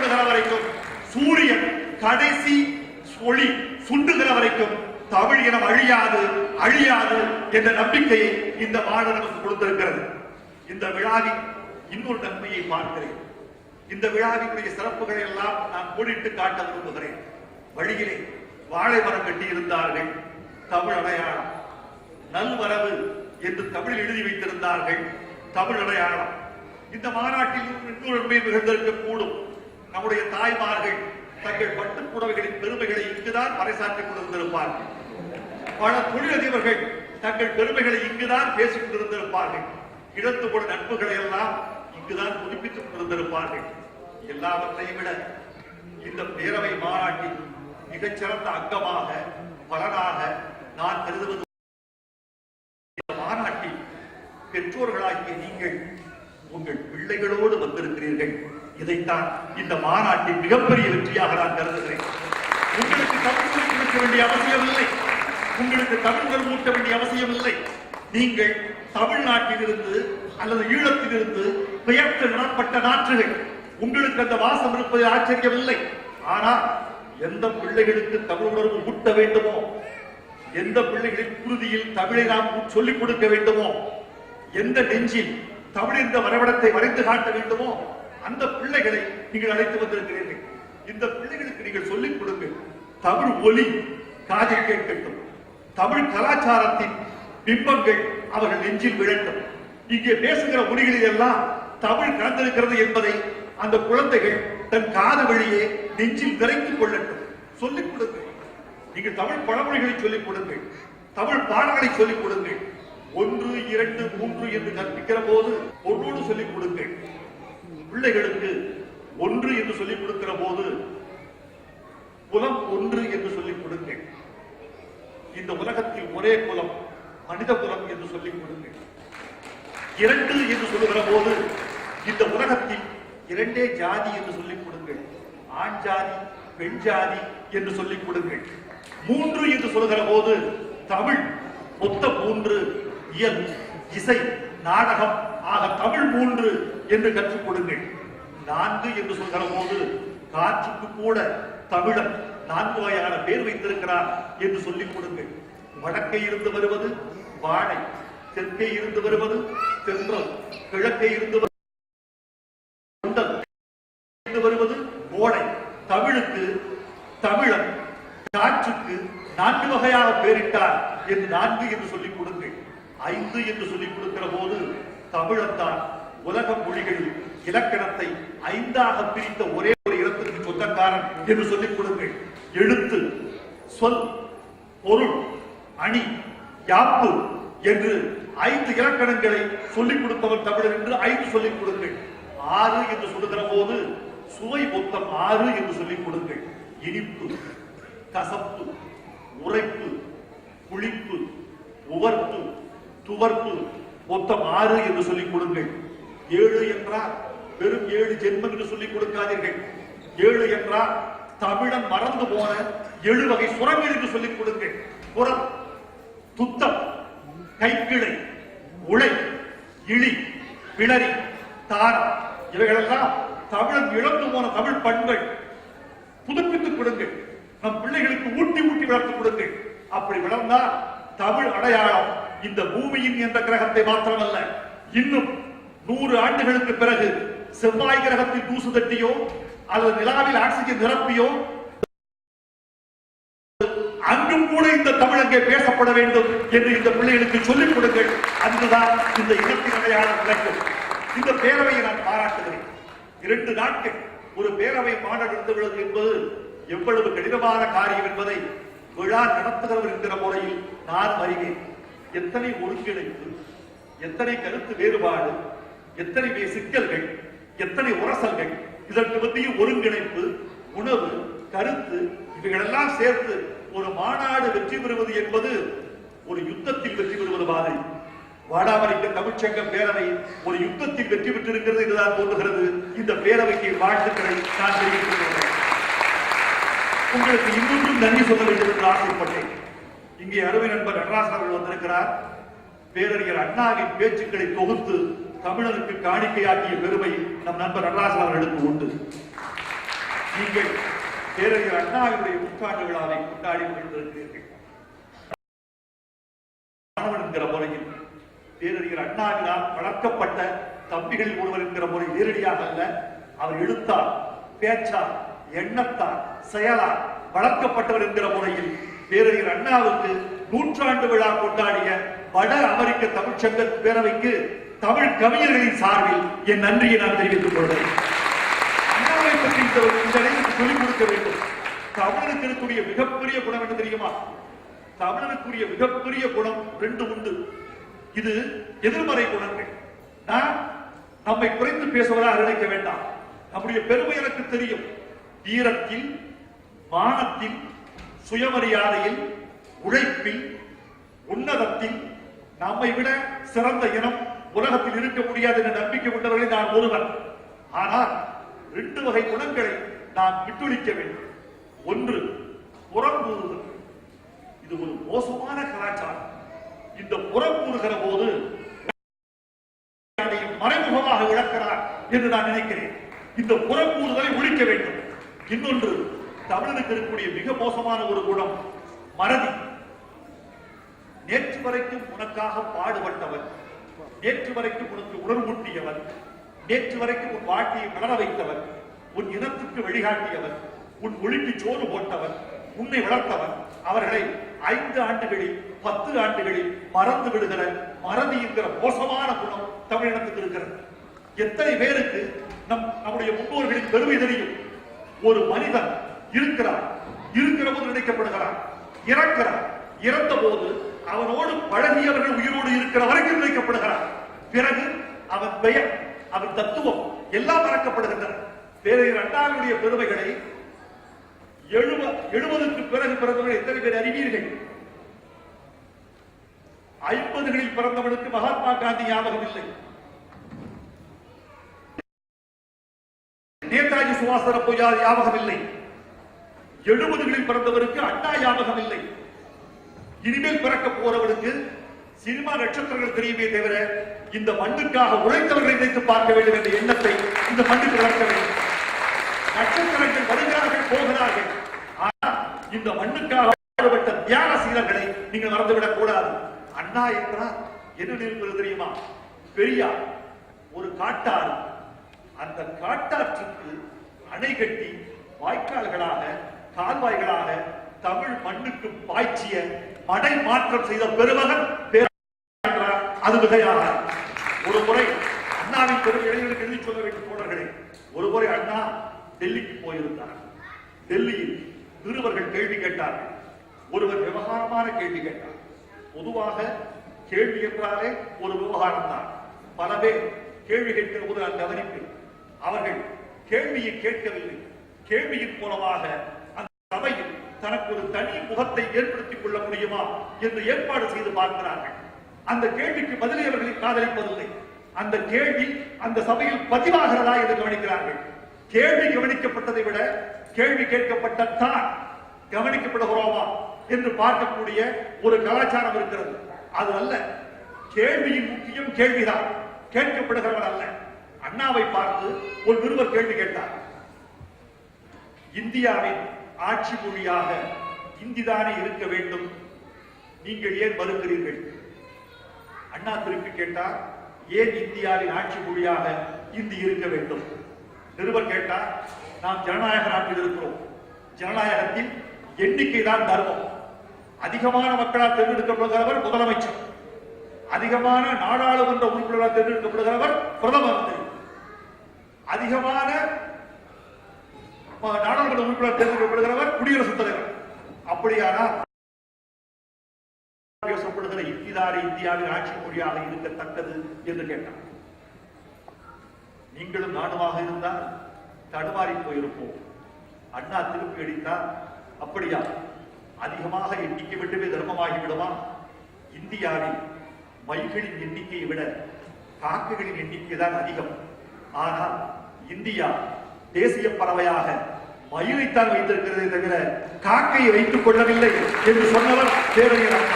தோன்றுகிற வரைக்கும், சூரியன் கடைசி ஒளி சுண்டுகிற வரைக்கும் தமிழ் இனம் அழியாது அழியாது என்ற நம்பிக்கையை இந்த மாநாடு நமக்கு கொடுத்திருக்கிறது. இந்த விழாவின் இன்னொரு நன்மையை பார்க்கிறேன். இந்த விழாவினுடைய சிறப்புகளை எல்லாம் நான் கோடிட்டு காட்ட விரும்புகிறேன். வழியிலே வாழை மரம் கட்டி இருந்தார்கள், தமிழ் அடையாளம். நல்வரவு என்று தமிழ் எழுதி வைத்திருந்தார்கள், தமிழ் அடையாளம். இந்த மாநாட்டில் இன்னொரு நன்மை நிகழ்ந்திருக்க கூடும். நம்முடைய தாய்மார்கள் தங்கள் பட்டுப் புடவைகளின் பெருமைகளை இங்குதான் பறைசாற்றிக் கொண்டிருந்திருப்பார்கள். பல தொழிலதிபர்கள் தங்கள் பெருமைகளை இங்குதான் பேசிக் கொண்டிருந்திருப்பார்கள். இழந்து போன நட்புகளை எல்லாம் இங்குதான் புதுப்பித்துக் கொண்டிருந்திருப்பார்கள். எல்லாவற்றையும் விட இந்த பேரவை மாநாட்டில் மிகச்சிறந்த அங்கமாக பலனாக நான் கருதுவது, இந்த மாநாட்டில் பெற்றோர்களாகிய நீங்கள் உங்கள் பிள்ளைகளோடு வந்திருக்கிறீர்கள். இதைத்தான் இந்த மாநாட்டின் மிகப்பெரிய வெற்றியாக நான் கருதுகிறேன். உங்களுக்கு தமிழ் கொடுக்க வேண்டிய அவசியம் இல்லை, உங்களுக்கு தமிழ் மூட்ட வேண்டிய அவசியம் இல்லை. நீங்கள் தமிழ்நாட்டிலிருந்து அல்லது ஈழத்திலிருந்து பெயர்த்து நடப்பட்ட நாற்றுகள், உங்களுக்கு அந்த வாசம் இருப்பது ஆச்சரியமில்லை. ஆனால் எந்த பிள்ளைகளுக்கு தமிழ் உணர்வு ஊட்ட வேண்டுமோ, எந்த பிள்ளைகளின் குருதியில் தமிழை நாம் சொல்லிக் கொடுக்க வேண்டுமோ, எந்த நெஞ்சில் தமிழ் என்ற வரைபடத்தை வரைந்து காட்ட வேண்டுமோ, அந்த பிள்ளைகளை நீங்கள் அழைத்து வந்திருக்கிறீர்கள். இந்த பிள்ளைகளுக்கு நீங்கள் சொல்லிக் கொடுங்க. தமிழ் ஒலி காதில் கேட்கட்டும், தமிழ் கலாச்சாரத்தின் பிம்பங்கள் அவர்கள் நெஞ்சில் விழட்டும். இங்கே பேசுகிற மொழிகளில் எல்லாம் தமிழ் கலந்திருக்கிறது என்பதை அந்த குழந்தைகள் தன் காது வழியே நெஞ்சில் நிறைத்துக் கொள்ளட்டும். சொல்லிக் கொடுங்கள். நீங்கள் தமிழ் பழமொழிகளை சொல்லிக் கொடுங்கள், தமிழ் பாடங்களை சொல்லிக் கொடுங்கள். 1, 2, 3 என்று கற்பிக்கிற போது ஒன்றோடு சொல்லிக் கொடுங்கள். பிள்ளைகளுக்கு 1 என்று சொல்லிக் கொடுக்கிற போது குலம் 1 என்று சொல்லிக் கொடுங்கள். இந்த உலகத்தில் ஒரே குலம் மனித குலம் என்று சொல்லிக் கொடுங்கள். 2 என்று சொல்லுகிற போது இந்த உலகத்தில் 2 ஜாதி என்று சொல்லிக் கொடுங்கள். ஆண் ஜாதி பெண் ஜாதி என்று சொல்லிக் கொடுங்கள். 3 என்று சொல்லுகிற போது தமிழ் மொத்தம் 3, இயல் இசை நாடகம் ஆக தமிழ் 3 என்று கற்றுக் கொடுங்கள். 4 என்று சொல்கிற போது காற்றுக்கு கூட தமிழன் 4 வகையான பேர் வைத்திருக்கிறார் என்று சொல்லிக் கொடுங்கள். வடக்கே இருந்து வருவது வாழை, தெற்கே இருந்து வருவது தென்றல், கிழக்கே இருந்து வருவது கோடை. தமிழுக்கு தமிழன் காற்றுக்கு 4 வகையாக பேரிட்டார் என்று 4 என்று சொல்லிக் கொடுங்கள். 5 என்று சொல்லிக் கொடுக்கிற போது தமிழத்தான் உலக மொழிகளில் இலக்கணத்தை 5ஆக பிரித்த ஒரே ஒரு இடத்திற்கு சொந்தக்காரன் என்று சொல்லிக் கொடுங்கள். எழுத்து, சொல், பொருள், அணி, யாப்பு என்று 5 இலக்கணங்களை சொல்லிக் கொடுத்தவர் தமிழர் என்று 5 சொல்லிக் கொடுங்கள். 6 என்று சொல்லுகிற போது சுவை மொத்தம் 6 என்று சொல்லிக் கொடுங்கள். இனிப்பு, கசப்பு, உரைப்பு, புளிப்பு, உவர்ப்பு, துவர்ப்பு மொத்தம் 6 என்று சொல்லிக் கொடுங்கள். 7 என்றால் வெறும் 7 ஜென்மம் என்று சொல்லிக் கொடுக்காதீர்கள். 7 என்றால் தமிழன் மறந்து போன 7 வகை சுரங்கள் என்று சொல்லிக் கொடுங்கள். புறம், துத்தம், கைக்கிளை, உளை, இழி, பிளரி, தாரம் இவைகளெல்லாம் தமிழன் இழந்து போன தமிழ் பண்புகள். புதுப்பித்துக் கொடுங்கள். நம் பிள்ளைகளுக்கு ஊட்டி ஊட்டி வளர்த்துக் கொடுங்கள். அப்படி வளர்ந்தால் தமிழ் அடையாளம் இந்த பூமியின் என்ற கிரகத்தை மாத்திரமல்ல, இன்னும் 100 ஆண்டுகளுக்கு பிறகு செவ்வாய் கிரகத்தில் தூசு தட்டியோ அல்லது நிலாவில் ஆக்சிஜன் நிரப்பியோ அங்கும் கூட இந்த தமிழ் அங்கே பேசப்பட வேண்டும் என்று இந்த பிள்ளைகளுக்கு சொல்லிக் கொடுங்கள். அங்குதான் இந்த இனத்தின் அடையாளம் கிடைக்கும். இந்த பேரவையை நான் பாராட்டுகிறேன். 2 நாட்கள் ஒரு பேரவை மாநாடு நடத்துவது என்பது எவ்வளவு கடினமான காரியம் என்பதை விழா நடத்துகிறவர் என்கிற முறையில் நான் அறிவேன். எத்தனை ஒருங்கிணைப்பு, எத்தனை கருத்து வேறுபாடு, எத்தனை சிக்கல்கள், எத்தனை உரசல்கள், இதற்கு மத்திய ஒருங்கிணைப்பு, உணவு, கருத்து இவைகளெல்லாம் சேர்த்து ஒரு மாநாடு வெற்றி பெறுவது என்பது ஒரு யுத்தத்தில் வெற்றி பெறுவது மாதிரி. வடாமரிக்க தமிழ்ச்சங்கம் பேரவை ஒரு யுத்தத்தில் வெற்றி பெற்றிருக்கிறது என்றுதான் தோன்றுகிறது. இந்த பேரவைக்கு வாழ்த்துக்களை நான் தெரிவித்துள்ளேன். உங்களுக்கு இன்னொன்றும் நன்றி சொல்ல வேண்டும் என்று ஆசைப்பட்டேன். இங்கே அருமை நண்பர் நடராசன் அவர்கள் வந்திருக்கிறார். பேரறிஞர் அண்ணாவின் பேச்சுக்களை தொகுத்து தமிழருக்கு காணிக்கையாக்கிய பெருமை நம் நண்பர் நடராசன் அவர்களுக்கு உண்டு. நீங்கள் பேரறிஞர் அண்ணாவினுடைய நூற்றாண்டு விழாவை கொண்டாடி கொண்டிருக்கிறீர்கள். மாணவன் என்கிற முறையில் பேரறிஞர் அண்ணாவினால் வளர்க்கப்பட்ட தம்பிகளில் ஒருவர் என்கிற முறை நேரடியாக அல்ல, அவர் எழுத்தார், பேச்சார், எண்ணத்தார், செயலார் வளர்க்கப்பட்டவர் என்கிற முறையில் பேரறிஞர் அண்ணாவுக்கு நூற்றாண்டு விழா கொண்டாடிய வட அமெரிக்க தமிழ்ச்சங்க பேரவைக்கு தமிழ் கவிஞர்களின் சார்பில் என் நன்றியை நான் தெரிவித்துக் கொள்கிறேன். அண்ணாவை பற்றி இந்த நிலைக்கு சொல்லிக் கொடுக்க வேண்டும். தமிழனுக்கு இருக்கக்கூடிய மிகப்பெரிய குணம் என்ன தெரியுமா? தமிழனுக்குரிய மிகப்பெரிய குணம் ரெண்டு உண்டு. இது எதிர்மறை குணங்கள். நான் நம்மை குறைத்து பேசுவதாக நினைக்க வேண்டாம். நம்முடைய பெருமை எனக்கு தெரியும். வீரத்தில், மானத்தில், சுயமரியாதையில், உழைப்பில், உன்னதத்தில் நம்மை விட சிறந்த இனம் உலகத்தில் இருக்க முடியாது என்ற நம்பிக்கை கொண்டவர்களை நான் ஒருவன். ஆனால் 2 வகை குணங்களை நாம் விட்டுளிக்க வேண்டும். ஒன்று புறம்பூறுதல். இது ஒரு மோசமான கலாச்சாரம். இந்த புறம்பூறுகிற போது மறைமுகமாக இழக்கிறார் என்று நான் நினைக்கிறேன். இந்த புறம்பூறுதலை ஒழிக்க வேண்டும். இன்னொன்று, தமிழனுக்கு இருக்கக்கூடிய மிக மோசமான ஒரு குணம் மறதி. நேற்று வரைக்கும் உனக்காக பாடுபட்டவன், நேற்று வரைக்கும் உனக்கு உணர்வூட்டியவன், நேற்று வரைக்கும் உன் வாழ்க்கையை வளர வைத்தவன், உன் இனத்துக்கு வழிகாட்டியவன், உன் மொழிக்கு சோறு போட்டவன், உன்னை வளர்த்தவன், அவர்களை 5 ஆண்டுகளில் 10 ஆண்டுகளில் மறந்து விடுகிற மறதி என்கிற மோசமான குணம் தமிழினத்துக்கு இருக்கிறது. எத்தனை பேருக்கு நம்முடைய முன்னோர்களின் பெருமை தெரியும்? ஒரு மனிதன் இருக்கிறார், இருக்கிற போது நினைக்கப்படுகிறார், இறக்கிறார், இறந்த போது அவனோடு பழகியவர்கள் உயிரோடு இருக்கிற வரைக்கும் நினைக்கப்படுகிறார். பிறகு அவன் பெயர், அவன் தத்துவம் எல்லாம் மறக்கப்படுகின்றன. பேரறிஞர் அண்ணாவினுடைய பெருமைகளை 70க்கு பிறகு பிறந்தவர்கள் எத்தனை பேர் அறிவீர்கள்? 50களில் பிறந்தவனுக்கு மகாத்மா காந்தி ஞாபகம் இல்லை, நேதாஜி சுபாஷ் சந்திர போஸ் ஞாபகம் இல்லை, 70களில் பிறந்தவருக்கு அண்ணா ஞாபகம் இல்லை. இனிமேல் பிறக்க போறவனுக்கு சினிமா நட்சத்திரங்கள் தெரியுமே தவிர இந்த மண்ணுக்காக உழைத்தவர்களை நினைத்து பார்க்க வேண்டும் என்ற எண்ணத்தை இந்த மண்ணுக்கு வளர்க்க வேண்டும். நட்சத்திரங்கள் வருகிறார்கள், போகிறார்கள். ஆனால் இந்த மண்ணுக்காக பாடுபட்ட தியாக சீலர்களை நீங்கள் மறந்துவிடக் கூடாது. அண்ணா என்றால் என்ன நினைப்பது தெரியுமா? பெரியார் ஒரு காட்டாறு. அந்த காட்டாற்றுக்கு அணை கட்டி வாய்க்கால்களாக, கால்வாய்களாக தமிழ் மண்ணுக்கு பாய்ச்சிய மடை மாற்றம் செய்த பெருமகன் பேரறிஞர். அது மிகையாக ஒரு முறை அண்ணாவின் பெரும் இளைஞர்களுக்கு எழுதி சொல்ல வேண்டும் தோழர்களே. ஒரு முறை அண்ணா டெல்லிக்கு போயிருந்தார். டெல்லியில் நிருபர்கள் கேள்வி கேட்டார்கள். ஒருவர் விவகாரமான கேள்வி கேட்டார். பொதுவாக கேள்வி என்றாலே ஒரு விவகாரம் தான். பல பேர் கேள்வி கேட்கிற போது நான் கவனிப்பேன். அவர்கள் கேள்வியை கேட்கவில்லை, கேள்வியின் மூலமாக அந்த சபையில் தனக்கு ஒரு தனி முகத்தை ஏற்படுத்திக் கொள்ள முடியுமா என்று ஏற்பாடு செய்து பார்க்கிறார்கள். அந்த கேள்விக்கு பதிலை அவர்களை காதலிப்பதில்லை. அந்த கேள்வி அந்த சபையில் பதிவாகிறதா என்று கவனிக்கிறார்கள். கேள்வி கவனிக்கப்பட்டதை விட கேள்வி கேட்கப்பட்ட தான் கவனிக்கப்படுகிறோமா என்று பார்க்கக்கூடிய ஒரு கலாச்சாரம் இருக்கிறது. அது அல்ல, கேள்வியின் முக்கியம் கேள்விதான், கேட்கப்படுகிறவர் அல்ல. அண்ணாவை பார்த்து ஒரு நிருபர் கேள்வி கேட்டார். இந்தியாவின் ஆட்சி மொழியாக இந்திதானே இருக்க வேண்டும், நீங்கள் ஏன் மறுக்கிறீர்கள்? அண்ணா திருப்பி கேட்டார், ஏன் இந்தியாவின் ஆட்சி மொழியாக இந்தி இருக்க வேண்டும்? நிருபர் கேட்டார், நாம் ஜனநாயக நாட்டில் இருக்கிறோம், ஜனநாயகத்தில் எண்ணிக்கை தான் தர்மம். அதிகமான மக்களால் தேர்ந்தெடுக்கப்படுகிறவர் முதலமைச்சர், அதிகமான நாடாளுமன்ற உறுப்பினரால் தேர்ந்தெடுக்கப்படுகிறவர் பிரதம மந்திரி, அதிகமான நாடாளுமன்ற உறுப்பினர் தேர்ந்தெடுக்கப்படுகிறவர் குடியரசுத் தலைவர். அப்படியானால் பேசப்படுகிற இந்திதாரி இந்தியாவின் ஆட்சி மொழியாக இருக்கத்தக்கது என்று கேட்டார். நீங்களும் நானுமாக இருந்தால் தடுமாறி போயிருப்போம். அண்ணா திருப்பி அடித்தார், அப்படியா, அதிகமாக எண்ணிக்கை மட்டுமே தர்மமாகி விடுமா? இந்தியாவில் மைகளின் எண்ணிக்கையை விட காக்கைகளின் எண்ணிக்கை தான் அதிகம். ஆனால் இந்தியா தேசிய பறவையாக மயிலைத்தான் வைத்திருக்கிறதே தவிர காக்கையை வைத்துக் கொள்ளவில்லை என்று சொன்னவர் பேரறிஞர்.